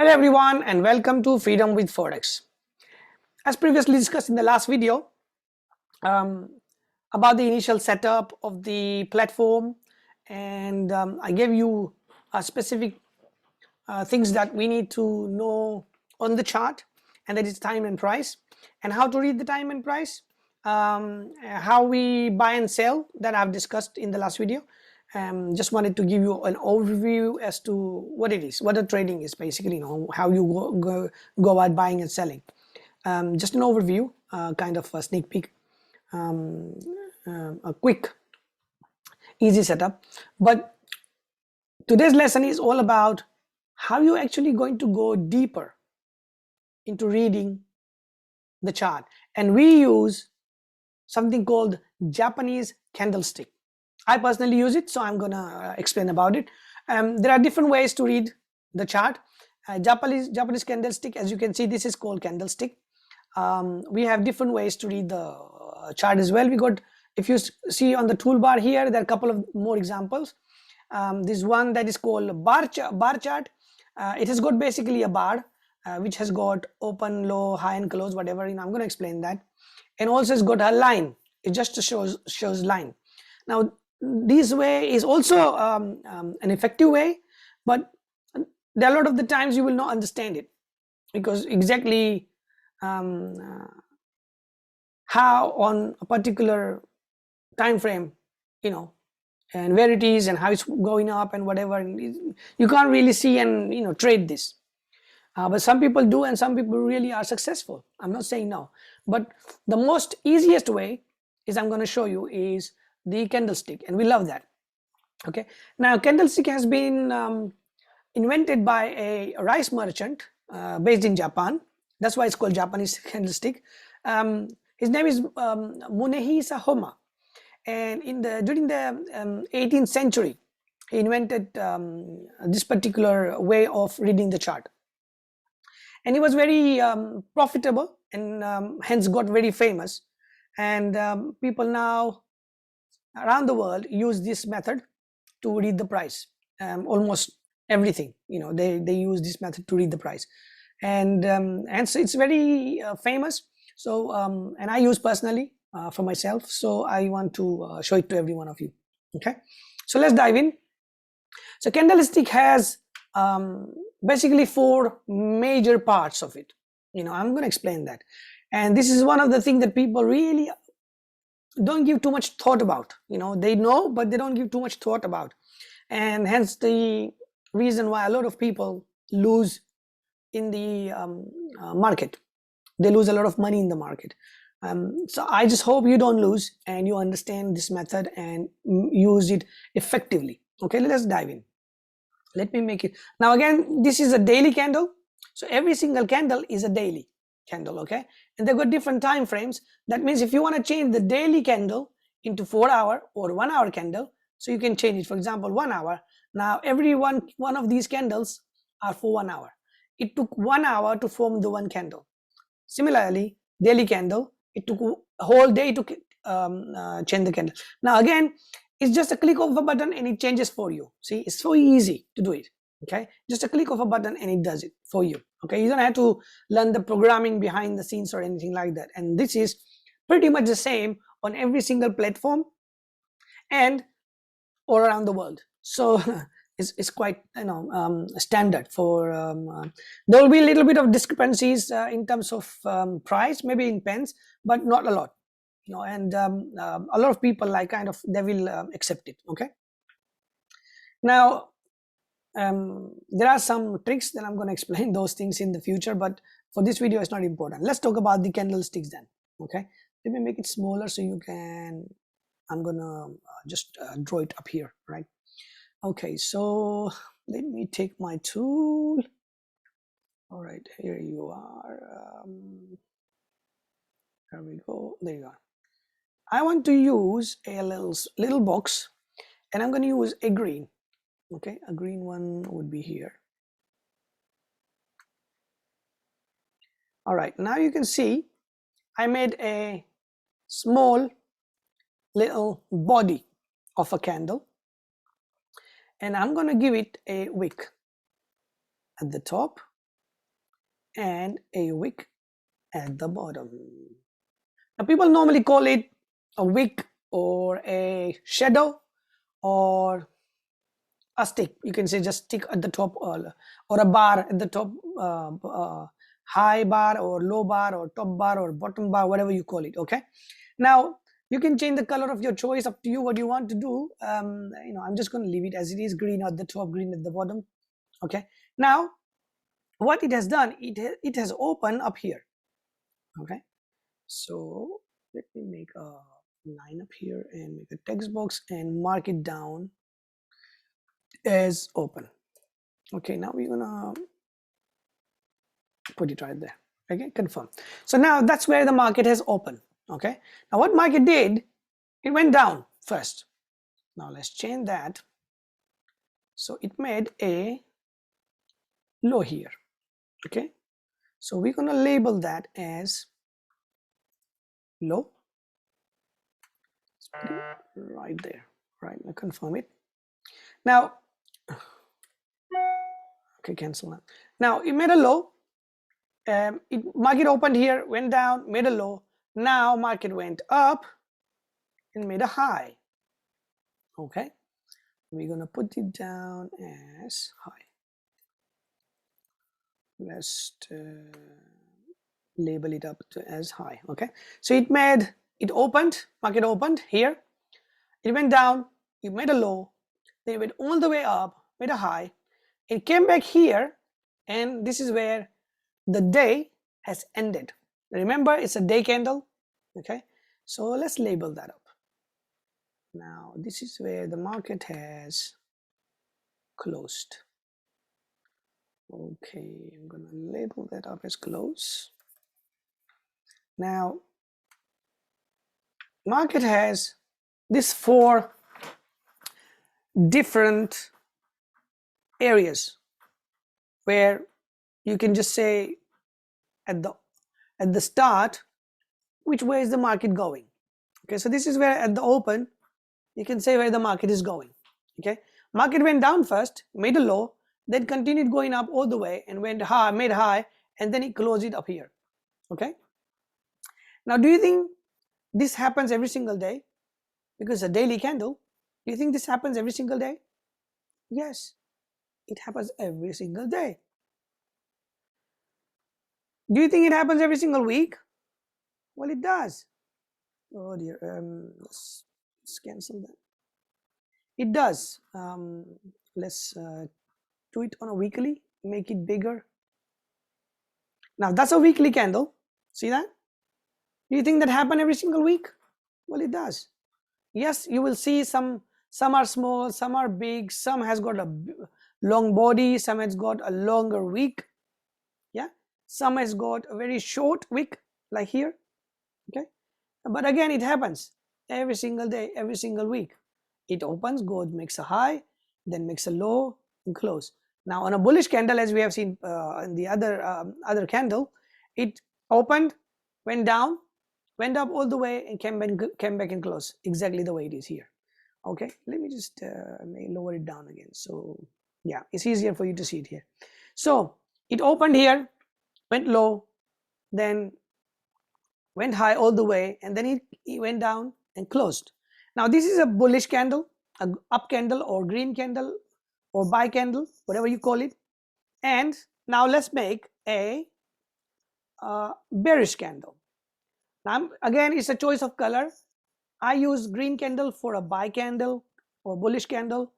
Hello everyone and welcome to Freedom with Forex. As previously discussed in the last video um, about the initial setup of the platform, and I gave you specific things that we need to know on the chart, and that is time and price, and how to read the time and price, how we buy and sell, that I've discussed in the last video. Just wanted to give you an overview as to what it is, what the trading is basically, how you go about buying and selling. Just an overview, kind of a sneak peek, a quick, easy setup. But today's lesson is all about how you're actually going to go deeper into reading the chart. And we use something called Japanese Candlestick. I personally use it, so I'm gonna explain about it. There are different ways to read the chart. Japanese Candlestick, as you can see, this is called Candlestick. We have different ways to read the chart as well. We got, if you see on the toolbar here, there are a couple of more examples. This one that is called bar chart. It has got basically a bar which has got open, low, high and close, whatever. I'm going to explain that. And also it's got a line. It just shows line. Now this way is also an effective way, but there are a lot of the times you will not understand it, because exactly how on a particular time frame, and where it is and how it's going up and whatever, you can't really see and trade this. But some people do, and some people really are successful. I'm not saying no, but the most easiest way is I'm going to show you is the candlestick, and we love that. Okay, now candlestick has been invented by a rice merchant based in Japan. That's why it's called Japanese Candlestick. His name is Munehisa Homa, and during the 18th century, he invented this particular way of reading the chart, and he was very profitable, and hence got very famous. And people now around the world use this method to read the price. Almost everything, they use this method to read the price, and so it's very famous. So and I use personally for myself, so I want to show it to every one of you. Okay, so let's dive in. So candlestick has basically four major parts of it. I'm going to explain that, and this is one of the things that people really don't give too much thought about. They know, but they don't give too much thought about, and hence the reason why a lot of people lose in the market. They lose a lot of money in the market. So I just hope you don't lose, and you understand this method and use it effectively. Okay, let's dive in. Let me make it. Now again, this is a daily candle, so every single candle is a daily candle. Okay, and they've got different time frames. That means if you want to change the daily candle into 4-hour or 1-hour candle, so you can change it. For example, 1 hour. Now every one of these candles are for 1 hour. It took 1 hour to form the one candle. Similarly, daily candle, it took a whole day to change the candle. Now again, it's just a click of a button and it changes for you. See, it's so easy to do it. Okay, just a click of a button and it does it for you. Okay, you don't have to learn the programming behind the scenes or anything like that. And this is pretty much the same on every single platform and all around the world. So it's quite standard for there will be a little bit of discrepancies in terms of price, maybe in pence, but not a lot. And a lot of people they will accept it. Okay, now there are some tricks that I'm going to explain those things in the future, but for this video it's not important. Let's talk about the candlesticks then. Okay, let me make it smaller so you can, I'm gonna just draw it up here, right? Okay, so let me take my tool. All right, here you are. There we go. There you are. I want to use a little box, and I'm going to use a green. Okay, a green one would be here. All right, now you can see I made a small little body of a candle, and I'm going to give it a wick at the top and a wick at the bottom. Now people normally call it a wick or a shadow or a stick. You can say just stick at the top, or a bar at the top, high bar or low bar or top bar or bottom bar, whatever you call it. Okay, now you can change the color of your choice, up to you what you want to do. I'm just going to leave it as it is, green at the top, green at the bottom. Okay, now what it has done, it has opened up here. Okay, so let me make a line up here and make a text box and mark it down as open. Okay, now we're gonna put it right there. Okay, confirm. So now that's where the market has opened. Okay, now what market did, it went down first. Now let's change that. So it made a low here. Okay, so we're gonna label that as low. Right there. Right, now confirm it. Now, okay, cancel that. Now it made a low. Market opened here, went down, made a low. Now market went up and made a high. Okay, we're gonna put it down as high. Let's label it up as high. Okay, so it opened, market opened here, it went down, it made a low, then it went all the way up, made a high, it came back here, and this is where the day has ended. Remember, it's a day candle. Okay, so let's label that up. Now this is where the market has closed. Okay, I'm gonna label that up as close. Now market has these 4 different areas where you can just say at the start which way is the market going. Okay, so this is where at the open you can say where the market is going. Okay, market went down first, made a low, then continued going up all the way and went high, made high, and then it closed it up here. Okay, now do you think this happens every single day? Because a daily candle, do you think this happens every single day? Yes, it happens every single day. Do you think it happens every single week? Well, it does. Oh dear, let's cancel that. It does. Let's do it on a weekly, make it bigger. Now that's a weekly candle. See that? Do you think that happen every single week? Well, it does. Yes, you will see some are small, some are big, some has got a long body, some has got a longer wick. Yeah, some has got a very short wick like here. Okay, but again it happens every single day, every single week. It opens, goes, makes a high, then makes a low and close. Now on a bullish candle, as we have seen in the other candle, it opened, went down, went up all the way, and came back and closed exactly the way it is here. Okay, let me just lower it down again, so yeah, it's easier for you to see it here. So it opened here, went low, then went high all the way, and then it went down and closed. Now this is a bullish candle, a up candle or green candle or buy candle, whatever you call it. And now let's make a bearish candle. Now again, it's a choice of color. I use green candle for a buy candle or bullish candle,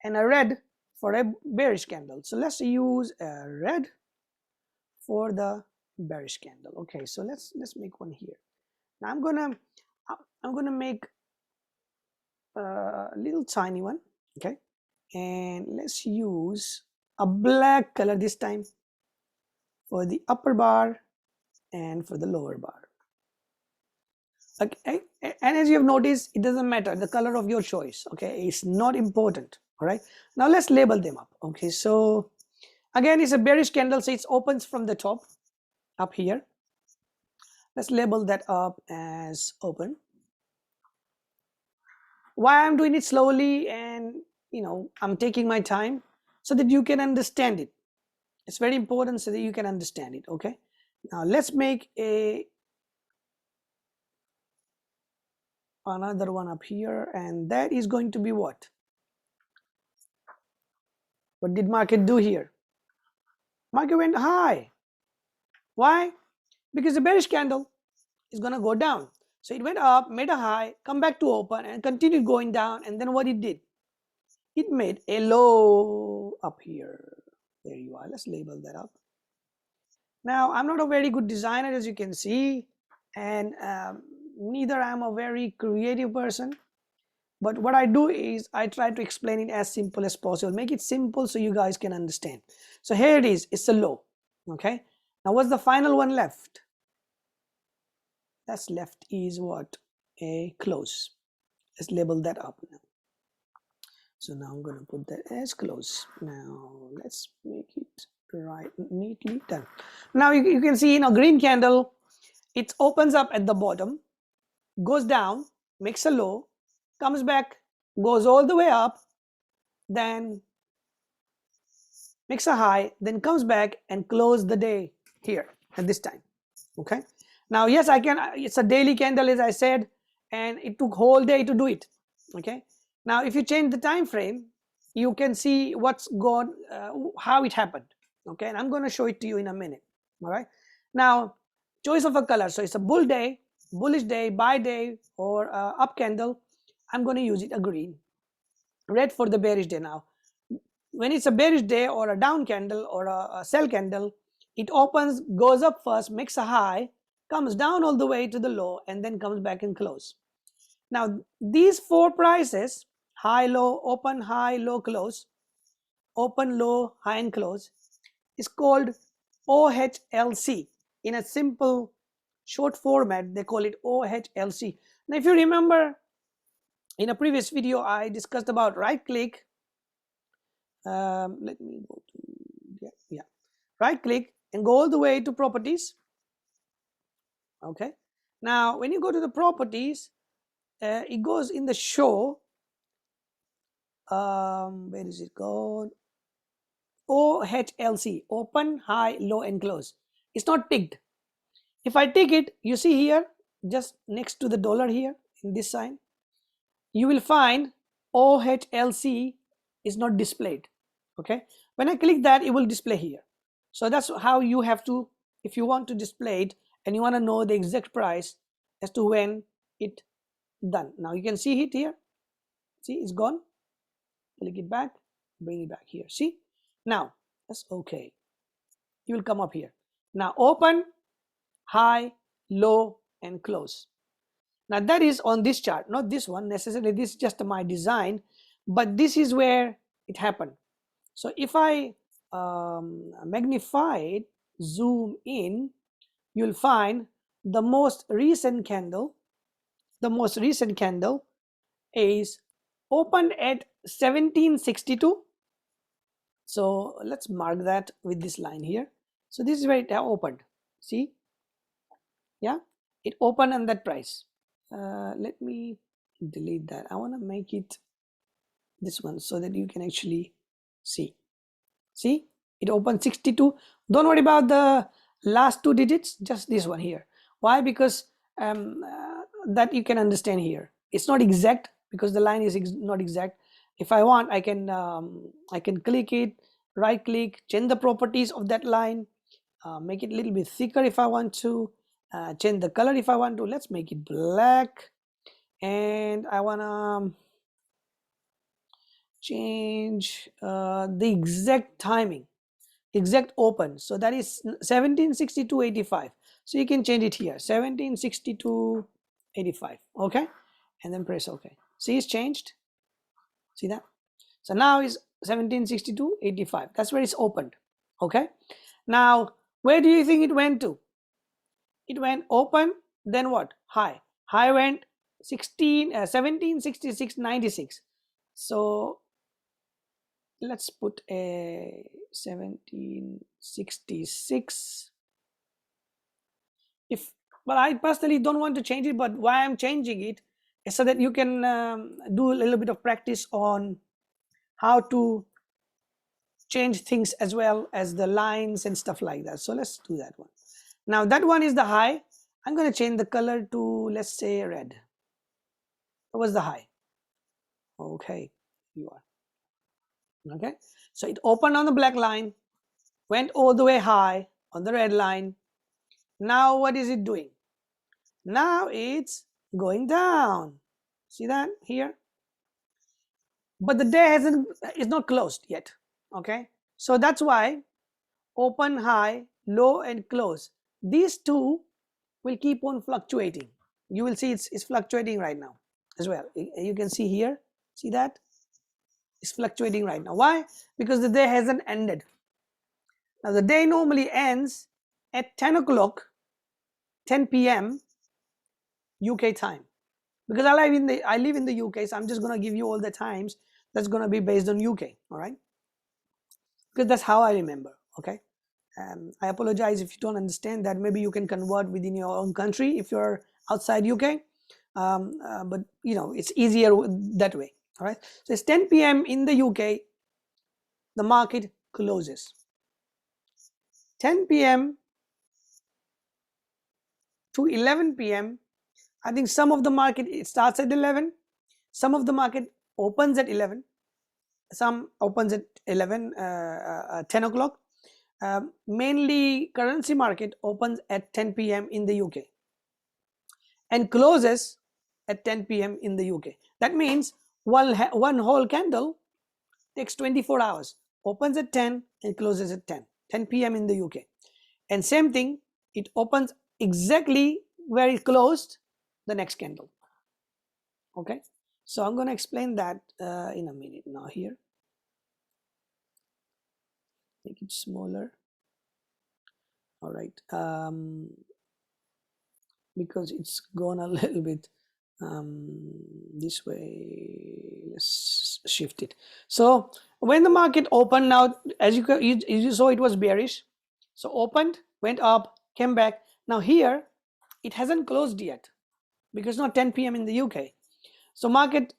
and a red for a bearish candle. So let's use a red for the bearish candle. Okay, so let's make one here. Now I'm gonna make a little tiny one. Okay, and let's use a black color this time for the upper bar and for the lower bar. Okay, and as you have noticed, it doesn't matter the color of your choice. Okay, it's not important. All right, now let's label them up. Okay, so again, it's a bearish candle, so it opens from the top up here. Let's label that up as open. Why I'm doing it slowly and I'm taking my time so that you can understand it. It's very important so that you can understand it. Okay, now let's make another one up here, and that is going to be what did market do here? Market went high. Why? Because the bearish candle is going to go down. So it went up, made a high, come back to open, and continued going down. And then what it did, it made a low up here. There you are. Let's label that up. Now, I'm not a very good designer, as you can see, and neither I'm a very creative person. But what I do is I try to explain it as simple as possible, make it simple so you guys can understand. So here it is, it's a low. Okay, now what's the final one left? That's left is what? A close. Let's label that up now. So now I'm going to put that as close. Now let's make it right, neatly done. Now you can see in a green candle, it opens up at the bottom, goes down, makes a low, comes back, goes all the way up, then makes a high, then comes back and close the day here at this time. Okay, now yes, I can, it's a daily candle as I said, and it took whole day to do it. Okay, now if you change the time frame, you can see what's gone, how it happened. Okay, and I'm going to show it to you in a minute. All right, now choice of a color, so it's a bull day, bullish day, buy day, or up candle. I'm going to use it a green. Red for the bearish day. Now when it's a bearish day or a down candle or a sell candle, it opens, goes up first, makes a high, comes down all the way to the low, and then comes back and close. Now these four prices, high, low, open, high, low, close, open, low, high, and close, is called OHLC. In a simple short format, they call it OHLC. Now if you remember, in a previous video I discussed about right click. Let me go to right click and go all the way to properties. Okay, now when you go to the properties, it goes in the show, where is it gone? OHLC, open, high, low, and close. It's not ticked. If I tick it, you see here, just next to the dollar here in this sign, you will find OHLC is not displayed. Okay, when I click that, it will display here. So that's how you have to, if you want to display it and you want to know the exact price as to when it done. Now you can see it here. See, it's gone. Click it back, bring it back here. See, now that's okay. You will come up here. Now open, high, low, and close. Now that is on this chart, not this one necessarily. This is just my design, but this is where it happened. So if I magnify it, zoom in, you'll find the most recent candle. The most recent candle is opened at 1762. So let's mark that with this line here. So this is where it opened. See, yeah, it opened on that price. Let me delete that. I want to make it this one so that you can actually see. See, it opened 62. Don't worry about the last two digits, just this one here. Why? Because that you can understand here. It's not exact because the line is not exact. If I want, I can click it, right click, change the properties of that line, make it a little bit thicker if I want to, change the color if I want to. Let's make it black, and I want to change the exact timing, exact open. So that is 1762.85. So you can change it here, 1762.85. Okay, and then press OK. See, it's changed. See that? So now is 1762.85. That's where it's opened. Okay, now where do you think it went to? It went open, then what? High. High went 1766.96. So let's put a 1766. But I personally don't want to change it, but why I'm changing it is so that you can do a little bit of practice on how to change things as well as the lines and stuff like that. So let's do that one. Now that one is the high. I'm going to change the color to, let's say, red. That was the high. Okay, you are. Okay, so it opened on the black line, went all the way high on the red line. Now what is it doing? Now it's going down. See that here? But the day is not closed yet. Okay, so that's why open, high, low, and close, these two will keep on fluctuating. You will see it's fluctuating right now as well. You can see here, see that it's fluctuating right now. Why? Because the day hasn't ended. Now the day normally ends at 10 o'clock, 10 p.m. UK time. Because I live in the UK, so I'm just going to give you all the times that's going to be based on UK. All right, because that's how I remember. Okay, I apologize if you don't understand that. Maybe you can convert within your own country if you're outside UK, but you know, it's easier that way. All right, so it's 10 p.m. in the UK, the market closes. 10 p.m. to 11 p.m. I think some of the market, it starts at 11, some of the market opens at 11, some opens at 10 o'clock. Mainly currency market opens at 10 p.m. in the UK and closes at 10 p.m. in the UK. That means one whole candle takes 24 hours, opens at 10 and closes at 10 p.m. in the UK. And same thing, it opens exactly where it closed the next candle. Okay, so I'm going to explain that in a minute. Now here, make it smaller. All right, because it's gone a little bit this way. Let's shift it. So when the market opened, now as you saw, it was bearish. So opened, went up, came back. Now here it hasn't closed yet because not 10 p.m. in the UK. So market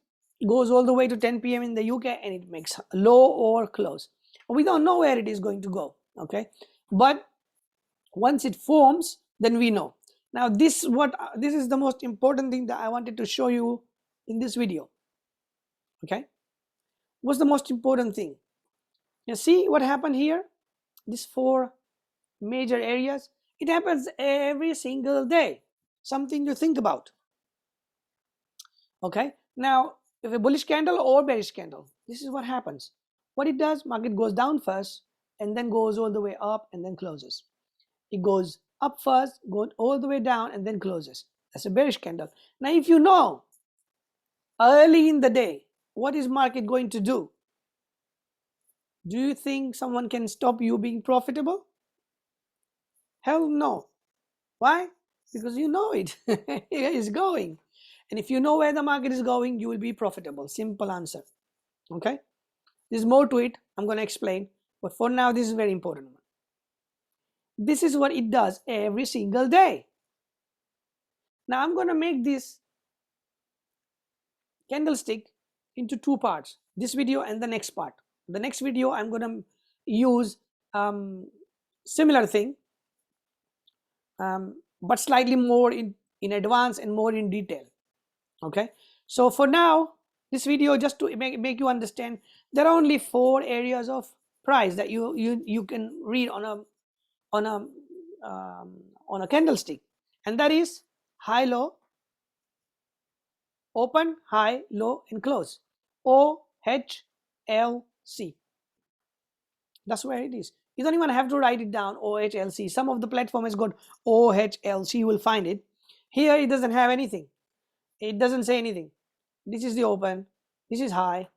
goes all the way to 10 p.m. in the UK and it makes low or close. We don't know where it is going to go. Okay, but once it forms, then we know. Now this is the most important thing that I wanted to show you in this video. Okay, what's the most important thing? You see what happened here? These four major areas, it happens every single day. Something to think about. Okay, now if a bullish candle or bearish candle, this is what happens. What it does, market goes down first and then goes all the way up and then closes. It goes up first, goes all the way down and then closes. That's a bearish candle. Now if you know early in the day what is market going to do you think someone can stop you being profitable? Hell no. Why? Because you know it. It is going. And if you know where the market is going, you will be profitable. Simple answer. Okay, there's more to it. I'm going to explain, but for now this is very important one. This is what it does every single day. Now I'm going to make this candlestick into two parts, this video and the next part. The next video I'm going to use similar thing, but slightly more in advance and more in detail. Okay, so for now this video, just to make you understand, there are only four areas of price that you can read on a candlestick, and that is high, low, open, high, low, and close. OHLC. That's where it is. You don't even have to write it down. OHLC. Some of the platform has got OHLC. You will find it. Here it doesn't have anything. It doesn't say anything. This is the open. This is high.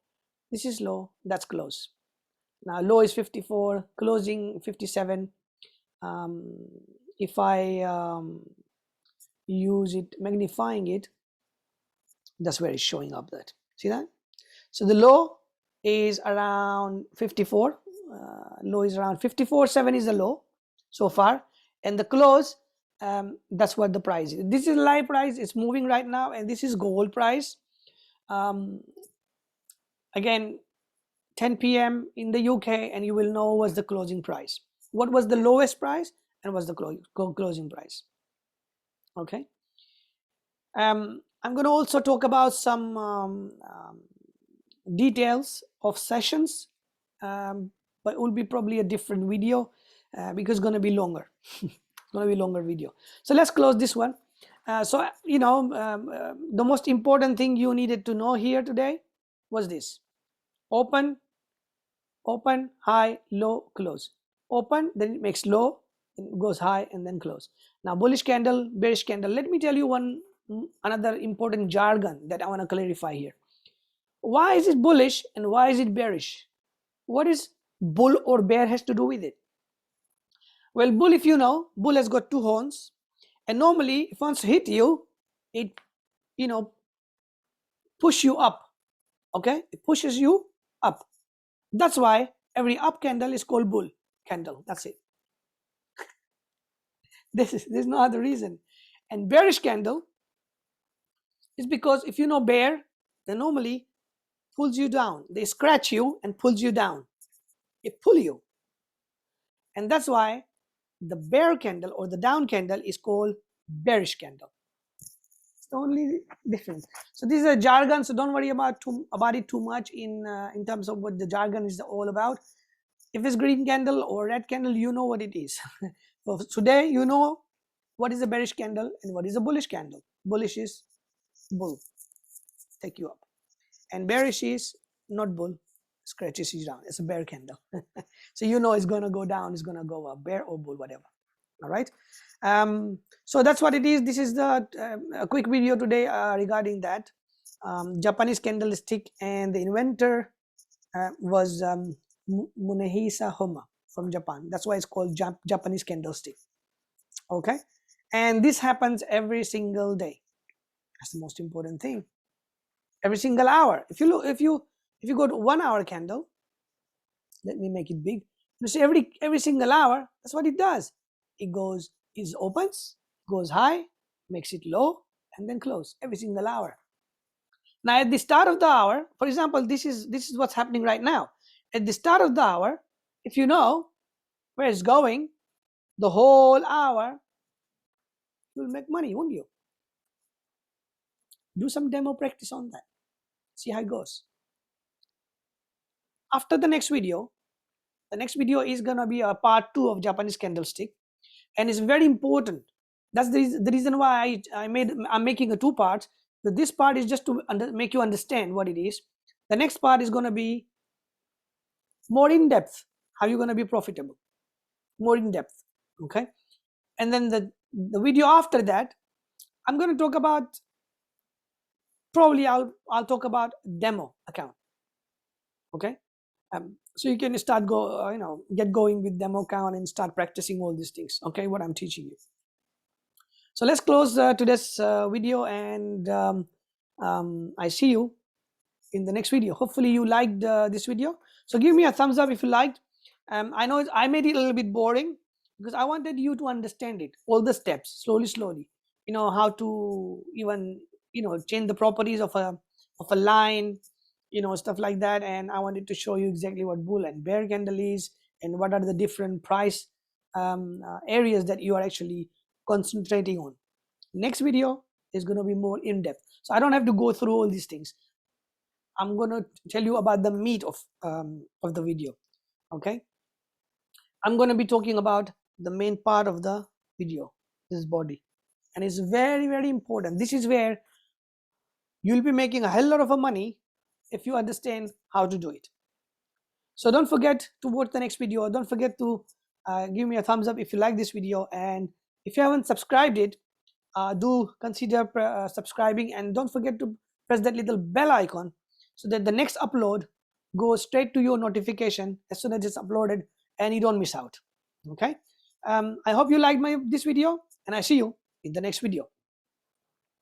This is low. That's close. Now low is 54, closing 57. If I use it, magnifying it, that's where it's showing up. That, see that? So the low is around 54. Low is around 54.7 is the low so far, and the close, that's what the price is. This is live price. It's moving right now, and this is gold price. Again, 10 p.m. in the UK, and you will know what's the closing price, what was the lowest price, and what's the closing price. Okay. I'm going to also talk about some details of sessions, but it will be probably a different video because it's going to be longer. It's going to be longer video. So let's close this one. So the most important thing you needed to know here today was this: open, high, low, close. Open, then it makes low, it goes high, and then close. Now bullish candle, bearish candle. Let me tell you another important jargon that I want to clarify here. Why is it bullish and why is it bearish? What is bull or bear has to do with it? Well, bull, if you know, bull has got two horns, and normally if once hit you, it push you up. Okay, it pushes you up. That's why every up candle is called bull candle. That's it. There's no other reason. And bearish candle is because if you know bear, they normally pulls you down. They scratch you and pulls you down. They pull you. And that's why the bear candle or the down candle is called bearish candle. It's the only difference. So this is a jargon, so don't worry about it too much in terms of what the jargon is all about. If it's green candle or red candle, you know what it is. So today you know what is a bearish candle and what is a bullish candle. Bullish is bull, take you up, and bearish is not bull, scratches you down. It's a bear candle. So you know it's going to go down, it's going to go up, bear or bull, whatever. All right. So that's what it is. This is the a quick video today regarding that. Japanese candlestick, and the inventor was Munehisa Homa from Japan. That's why it's called Japanese candlestick. Okay, and this happens every single day. That's the most important thing. Every single hour. If you look, if you go to 1 hour candle, let me make it big. You see, every single hour, that's what it does. It opens, goes high, makes it low, and then close every single hour. Now at the start of the hour, for example, this is what's happening right now. At the start of the hour, if you know where it's going, the whole hour, you'll make money, won't you? Do some demo practice on that. See how it goes. After the next video is gonna be a part 2 of Japanese candlestick, and it's very important. That's the reason why I'm making a 2 parts. So this part is just to make you understand what it is. The next part is going to be more in depth. How you're going to be profitable, more in depth. Okay, and then the video after that, I'm going to talk about, probably I'll talk about demo account. Okay, so you can start get going with demo account and start practicing all these things. Okay, what I'm teaching you. So let's close today's video, and I see you in the next video. Hopefully you liked this video. So give me a thumbs up if you liked. I know I made it a little bit boring because I wanted you to understand it, all the steps, slowly. You know how to even change the properties of a line, stuff like that. And I wanted to show you exactly what bull and bear candle is, and what are the different price areas that you are actually concentrating on. Next video is going to be more in depth, so I don't have to go through all these things. I'm going to tell you about the meat of the video. Okay, I'm going to be talking about the main part of the video, this body, and it's very, very important. This is where you'll be making a hell lot of money if you understand how to do it. So don't forget to watch the next video. Don't forget to give me a thumbs up if you like this video, and if you haven't subscribed it, do consider subscribing, and don't forget to press that little bell icon so that the next upload goes straight to your notification as soon as it's uploaded and you don't miss out. Okay, I hope you liked this video, and I see you in the next video.